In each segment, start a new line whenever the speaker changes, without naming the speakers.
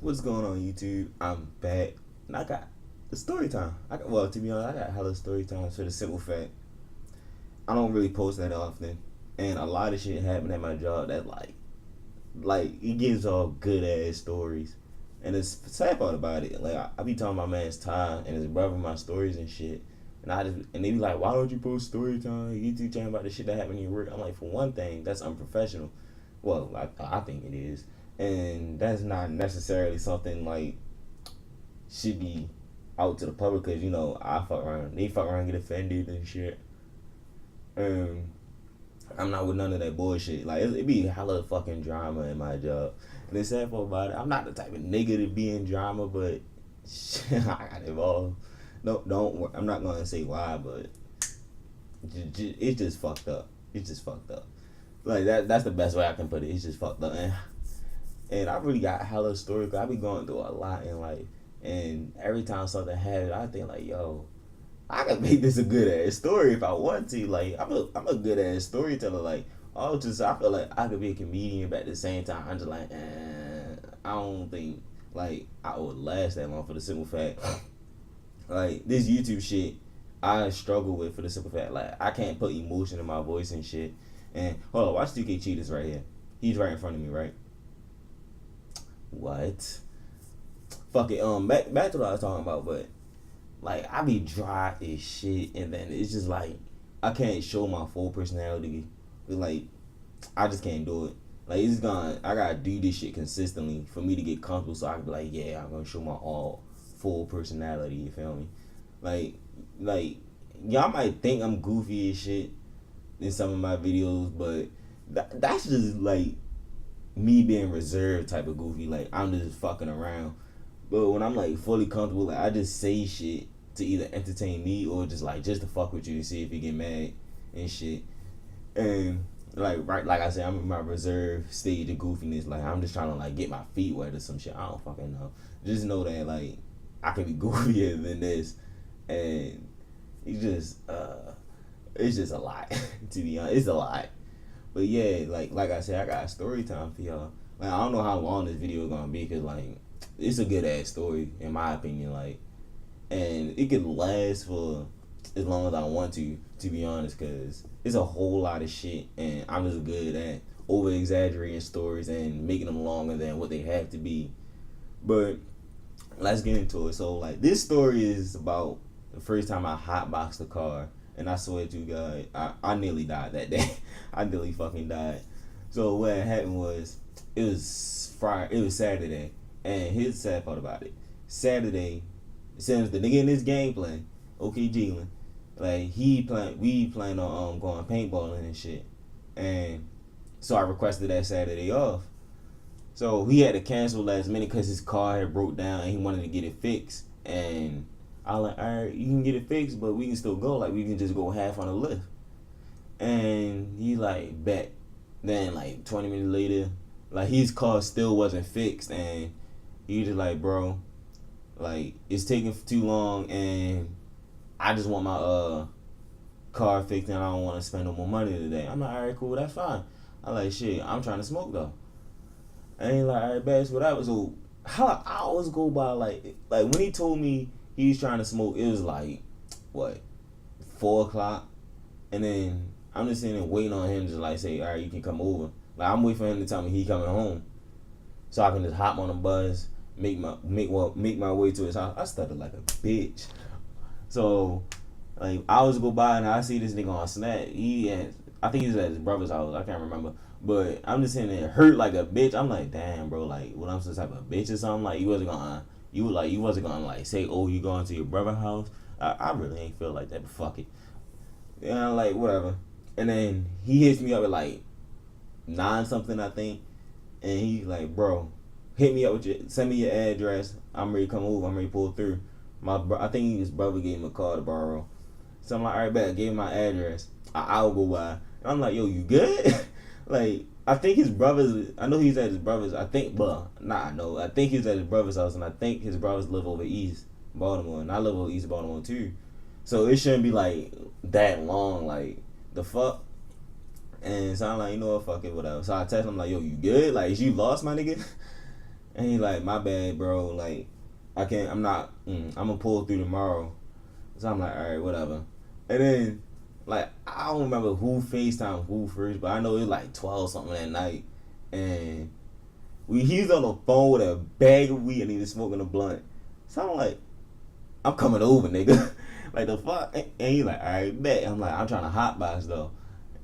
What's going on, YouTube? I'm back, and I got the story time. To be honest, I got hella story times for the simple fact I don't really post that often, and a lot of shit happened at my job that like it gives all good ass stories. And it's sad part about it, like I be telling my man's Ty and his brother my stories and shit, and they be like, why don't you post story time? You two talking about the shit that happened in your work. I'm like, for one thing, that's unprofessional. Well, I think it is, and that's not necessarily something like should be out to the public because I fuck around, they fuck around, get offended and shit. Um, I'm not with none of that bullshit. Like it be hella fucking drama in my job, and the sad part about it, I'm not the type of nigga to be in drama, but shit, I got involved. No, don't. I'm not gonna say why, but it's just fucked up. It's just fucked up. Like that's the best way I can put it. It's just fucked up, and I really got hella stories. Cause I be going through a lot in life, and every time something happens, I think like, yo, I can make this a good ass story if I want to. Like I'm a good ass storyteller. Like I feel like I could be a comedian, but at the same time, I'm just like, I don't think like I would last that long for the simple fact, like this YouTube shit, I struggle with for the simple fact like I can't put emotion in my voice and shit. And hold on, watch 2K Cheetahs right here. He's right in front of me, right? What? Fuck it. Back to what I was talking about, but like I be dry as shit, and then it's just like I can't show my full personality. Like I just can't do it. Like I gotta do this shit consistently for me to get comfortable, so I can be like, yeah, I'm gonna show my all full personality. You feel me? Like, like y'all might think I'm goofy as shit in some of my videos, but that's just like me being reserved type of goofy. Like I'm just fucking around. But when I'm like fully comfortable, like I just say shit to either entertain me or just to fuck with you to see if you get mad and shit. And like I said, I'm in my reserve stage of goofiness. Like I'm just trying to like get my feet wet or some shit. I don't fucking know. Just know that like I can be goofier than this, and it's just a lot. To be honest, it's a lot. But yeah, like I said, I got a story time for y'all. Like I don't know how long this video is gonna be, cause like it's a good ass story in my opinion. Like, and it could last for as long as I want to be honest, cause it's a whole lot of shit, and I'm just good at over exaggerating stories and making them longer than what they have to be. But let's get into it. So like this story is about the first time I hotboxed a car. And I swear to God, I nearly died that day. I nearly fucking died. So what happened was, it was Friday, it was Saturday. And here's the sad part about it. Saturday, since the nigga in this game playing, OK Jalen, like we planned on going paintballing and shit. And so I requested that Saturday off. So he had to cancel last minute because his car had broke down and he wanted to get it fixed. And I was like, alright, you can get it fixed, but we can still go. Like, we can just go half on the lift. And he like, bet. Then like 20 minutes later, like his car still wasn't fixed, and he just like, bro, like it's taking too long, and I just want my car fixed, and I don't want to spend no more money today. I'm like, alright, cool, that's fine. I like, shit, I'm trying to smoke though. And he like, alright, bet, whatever. So how hours go by, like when he told me he was trying to smoke, it was like, what, 4 o'clock? And then I'm just sitting there waiting on him to like say, alright, you can come over. Like I'm waiting for him to tell me he coming home, so I can just hop on the bus, make my way to his house. I stuttered like a bitch. So like hours go by and I see this nigga on Snap. I think he was at his brother's house. I can't remember. But I'm just sitting there hurt like a bitch. I'm like, damn, bro, like what, I'm some type of bitch or something? Like you wasn't gonna like say, oh, you going to your brother's house? I really ain't feel like that, but fuck it. Yeah, like whatever. And then he hits me up at like 9 something, I think, and he like, bro, hit me up with send me your address. I'm ready to come over. I'm ready to pull through. I think his brother gave him a car to borrow. So I'm like, alright, bet. I gave him my address. I'll go by. And I'm like, yo, you good? Like, I think his brothers. I know he's at his brother's. I think he's at his brother's house, and I think his brothers live over East Baltimore, and I live over East Baltimore too. So it shouldn't be like that long. Like the fuck. And so I'm like, you know what, fuck it, whatever. So I text him like, yo, you good? Like, is you lost, my nigga? And he like, my bad, bro. Like, I can't. I'm not. I'm gonna pull through tomorrow. So I'm like, all right, whatever. And then, like, I don't remember who FaceTime who first, but I know it was like 12 something that night, and he was on the phone with a bag of weed and he was smoking a blunt. So I'm like, I'm coming over, nigga. Like the fuck, and he's like, all right, bet. I'm like, I'm trying to hotbox though.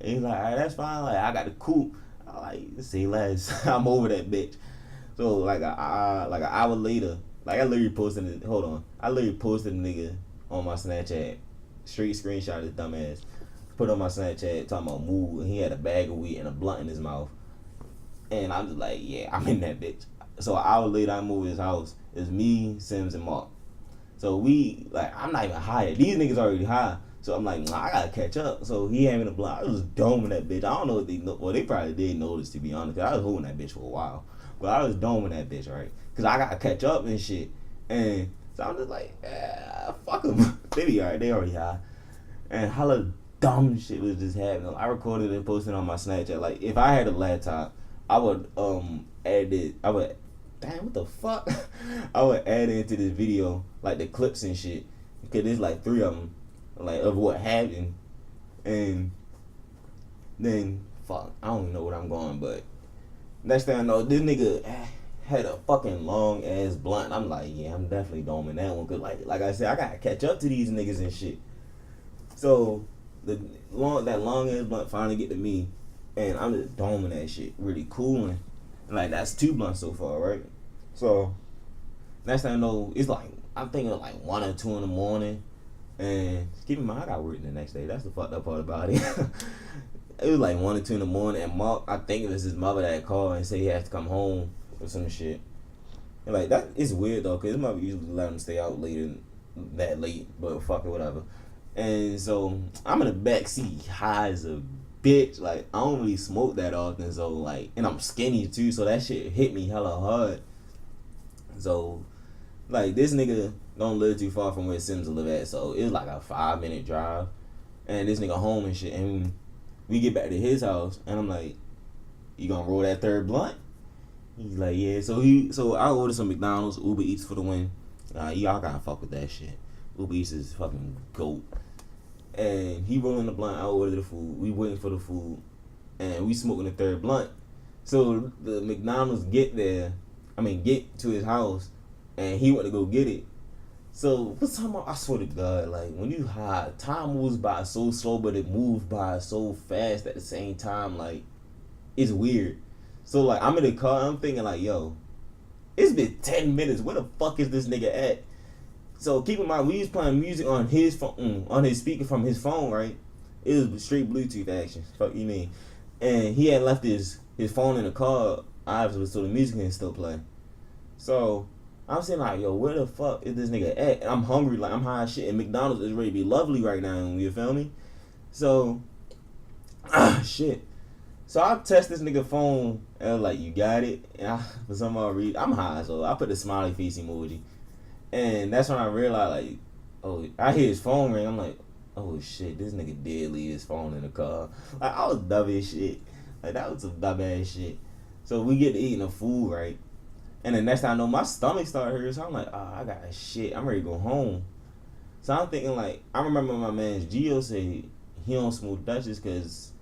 And he's like, all right, that's fine. Like, I got the coupe. I'm like, say less. I'm over that bitch. So like an hour later, like I literally posted it. Hold on, I literally posted a nigga on my Snapchat, straight screenshot of his dumbass. Put on my Snapchat talking about move, and he had a bag of weed and a blunt in his mouth. And I'm just like, yeah, I'm in that bitch. So an hour later, I moved his house. It's me, Sims, and Mark. So we, like, I'm not even high yet. These niggas already high. So I'm like, nah, I gotta catch up. So he having a blunt. I was doming that bitch. I don't know if they know. Well, they probably did notice, to be honest, because I was holding that bitch for a while. But I was doming that bitch, right? Because I gotta catch up and shit. And so I'm just like, fuck them. They be alright. They already high. And hella dumb shit was just happening. I recorded and posted on my Snapchat. Like, if I had a laptop, I would edit. I would, damn, what the fuck? I would add into this video like the clips and shit, because there's like 3 of them, like of what happened, and then fuck, I don't even know what I'm going. But next thing I know, this nigga had a fucking long ass blunt. I'm like, yeah, I'm definitely doming that one, cause like I said, I gotta catch up to these niggas and shit. So that long ass blunt finally get to me, and I'm just doming that shit, really cooling. Like, that's 2 blunts so far, right? So next thing I know, it's like, I'm thinking of like 1 or 2 in the morning, and keep in mind I got work the next day. That's the fucked up part about it. It was like 1 or 2 in the morning, and Mark, I think it was his mother that called and said he has to come home or some shit. And like, that is weird though, cause his mother usually let him stay out later, that late, but fuck it, whatever. And so I'm in the back seat, high as a bitch. Like, I don't really smoke that often, so like, and I'm skinny too, so that shit hit me hella hard. So like, this nigga don't live too far from where Sims live at, so it was like a 5-minute drive, and this nigga home and shit. And we get back to his house, and I'm like, you gonna roll that 3rd blunt? He's like, yeah. So I ordered some McDonald's, Uber Eats for the win. Y'all gotta fuck with that shit. Uber Eats is fucking GOAT. And he rolling the blunt, I ordered the food. We waiting for the food, and we smoking the 3rd blunt. So the McDonald's get to his house, and he went to go get it. So what's time? I swear to God, like, when you high, time moves by so slow, but it moves by so fast at the same time. Like, it's weird. So like, I'm in the car, I'm thinking like, yo, it's been 10 minutes. Where the fuck is this nigga at? So keep in mind, we was playing music on his phone, on his speaker from his phone, right? It was straight Bluetooth action. Fuck you mean? And he had left his phone in the car, obviously, so the music can still play. So I'm saying like, yo, where the fuck is this nigga at? And I'm hungry, like I'm high as shit, and McDonald's is ready to be lovely right now. You feel me? So, shit. So I test this nigga phone, and I was like, you got it? And for some odd reason, I'm high, so I put the smiley face emoji. And that's when I realized, like, oh, I hear his phone ring. I'm like, oh shit, this nigga did leave his phone in the car. Like, I was dumb as shit. Like, that was some dumb ass shit. So we get to eating the food, right? And the next time I know, my stomach started hurting. So I'm like, oh, I got shit. I'm ready to go home. So I'm thinking, like, I remember my man's Gio said he don't smoke Dutchess because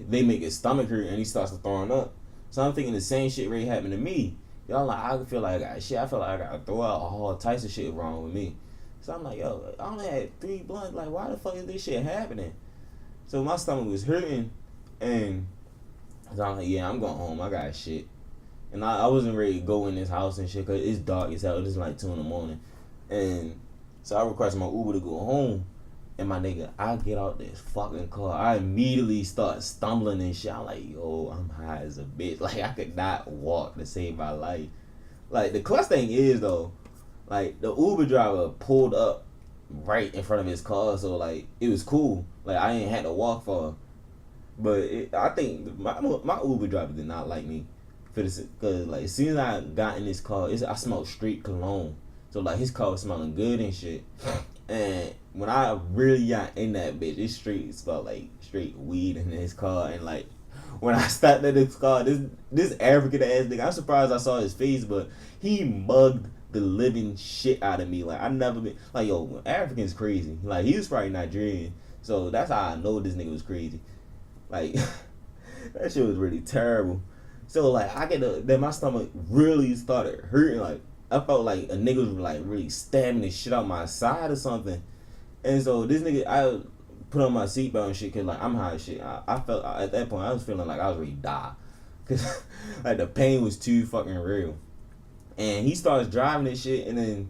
they make his stomach hurt and he starts throwing up. So I'm thinking the same shit really happened to me. Y'all like, I feel like I got shit. I feel like I got to throw out all types of shit wrong with me. So I'm like, yo, I only had 3 blunts. Like, why the fuck is this shit happening? So my stomach was hurting, and so I'm like, yeah, I'm going home. I got shit. And I wasn't ready to go in this house and shit, because it's dark as hell. It's like 2 in the morning. And so I requested my Uber to go home. And my nigga, I get out this fucking car. I immediately start stumbling and shit. I'm like, yo, I'm high as a bitch. Like, I could not walk to save my life. Like, the clutch thing is, though, like, the Uber driver pulled up right in front of his car. So, like, it was cool. Like, I ain't had to walk far. But I think my Uber driver did not like me. Because, like, as soon as I got in this car, I smelled straight cologne. So, like, his car was smelling good and shit. And when I really got in that bitch, it smelled like straight weed in his car. And like, when I stopped at this car, this African ass nigga, I'm surprised I saw his face, but he mugged the living shit out of me. Like I never been like yo, African's crazy. Like he was probably Nigerian, so that's how I know this nigga was crazy. Like that shit was really terrible. So like then my stomach really started hurting. Like I felt like a nigga was like really stabbing the shit out my side or something. And so this nigga, I put on my seatbelt and shit, cause like I'm high as shit. I felt at that point I was feeling like I was ready to die, cause like the pain was too fucking real. And he starts driving this shit, and then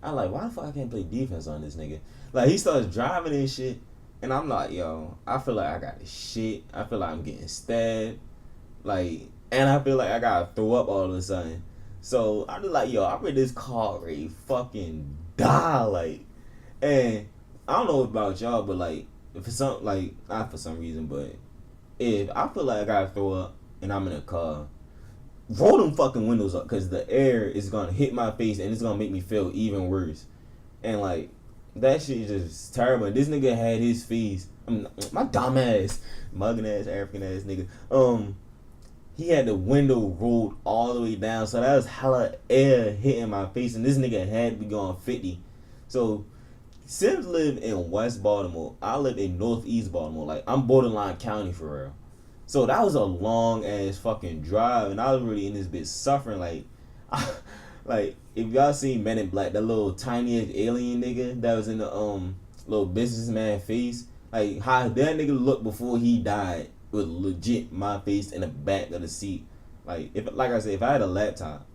I'm like, why the fuck I can't play defense on this nigga? Like he starts driving this shit, and I'm like, yo, I feel like I got this shit. I feel like I'm getting stabbed, like, and I feel like I gotta throw up all of a sudden. So I'm just like, yo, I read this car ready fucking die, like, and I don't know about y'all, but like, for some, like, not for some reason, but if I feel like I gotta throw up and I'm in a car, roll them fucking windows up, because the air is gonna hit my face and it's gonna make me feel even worse. And like, that shit is just terrible. And this nigga had his face, I mean, my dumb ass, mugging ass, African ass nigga, he had the window rolled all the way down, so that was hella air hitting my face, and this nigga had to be going 50. So Sims live in West Baltimore. I live in Northeast Baltimore. Like, I'm borderline county for real. So that was a long ass fucking drive, and I was really in this bitch suffering. Like, like if y'all seen Men in Black, that little tiny ass alien nigga that was in the little businessman face, like how that nigga looked before he died was legit my face in the back of the seat. Like I said, if I had a laptop,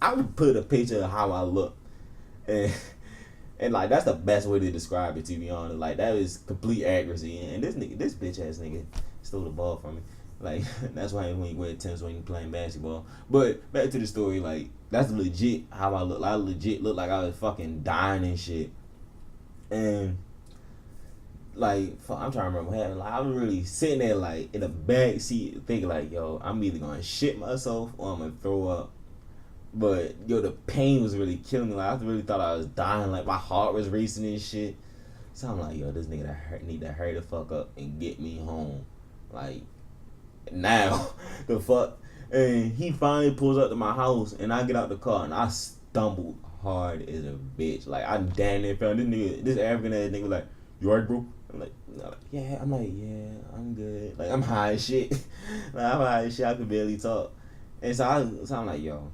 I would put a picture of how I look, and like that's the best way to describe it, to be honest. Like that is complete accuracy. And this bitch ass nigga stole the ball from me. Like that's why when you wear Timbs when you playing basketball. But back to the story, like that's legit how I look. I legit look like I was fucking dying and shit. And like I'm trying to remember what happened. Like I was really sitting there like in the back seat thinking like, yo, I'm either gonna shit myself or I'm gonna throw up. But yo, the pain was really killing me. Like I really thought I was dying. Like my heart was racing and shit. So I'm like, yo, this nigga need to hurry the fuck up and get me home. Like now, the fuck. And he finally pulls up to my house, and I get out the car, and I stumbled hard as a bitch. Like I damn near found this African ass nigga like, you alright, bro? I'm like, yeah. I'm like, yeah, I'm good. Like I'm high as shit. Like I'm high as shit. I could barely talk. And so I'm like, yo,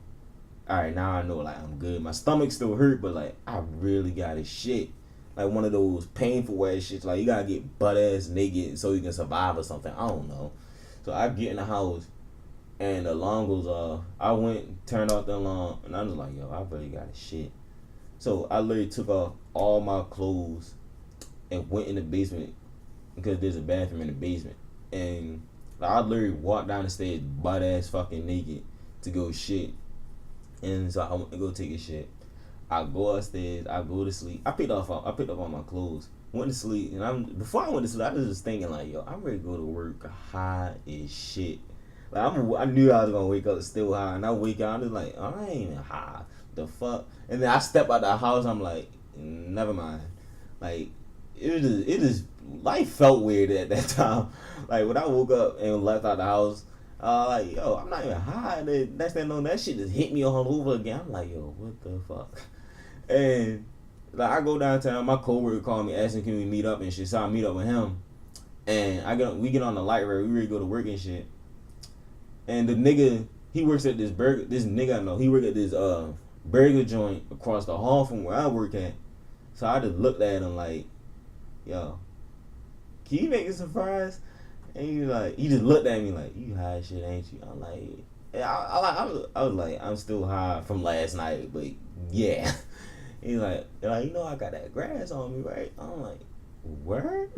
alright, now I know like I'm good. My stomach still hurt, but like I really got his shit. Like one of those painful ass shits. Like you gotta get butt ass naked so you can survive or something. I don't know. So I get in the house and the alarm goes off. I went, turned off the alarm, and I was like, yo, I really got his shit. So I literally took off all my clothes and went in the basement because there's a bathroom in the basement. And like, I literally walked down the stairs butt ass fucking naked to go shit. And so I went to go take a shit. I go upstairs, I go to sleep. I picked up all my clothes, went to sleep, and before I went to sleep, I was just thinking like, yo, I'm ready to go to work high as shit. Like I knew I was gonna wake up still high, and I wake up, I'm just like, oh, I ain't even high. The fuck? And then I step out the house, I'm like, never mind. Like it just life felt weird at that time. Like when I woke up and left out the house, like, yo, I'm not even high. And then next thing I know, that shit just hit me all over again. I'm like, yo, what the fuck? And like I go downtown, my coworker called me asking can we meet up and shit. So I meet up with him, and we get on the light rail. We ready to go to work and shit. And the nigga, he works at this nigga I know, he work at this burger joint across the hall from where I work at. So I just looked at him like, yo, can you make a surprise? And he just looked at me like, you high as shit, ain't you? I'm like, I was like, I'm still high from last night, but yeah. He's like, you know I got that grass on me, right? I'm like, word?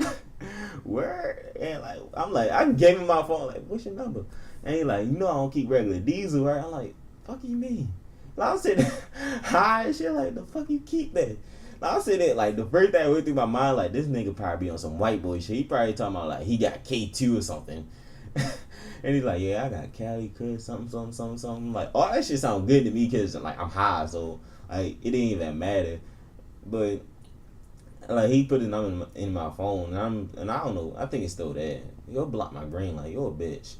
Word? And like, I'm like, I gave him my phone, like, what's your number? And he like, you know I don't keep regular diesel, right? I'm like, fuck you mean? Like, I was sitting high and shit, like, the fuck you keep that? Like, I was sitting there, like, the first thing that went through my mind, like, this nigga probably be on some white boy shit. He probably talking about, like, he got K2 or something. And he's like, yeah, I got Cali, Chris, something. Like, all that shit sound good to me because, like, I'm high, so, like, it didn't even matter. But, like, he put his number in my phone, and I don't know, I think it's still there. You'll block my green, like, you're a bitch.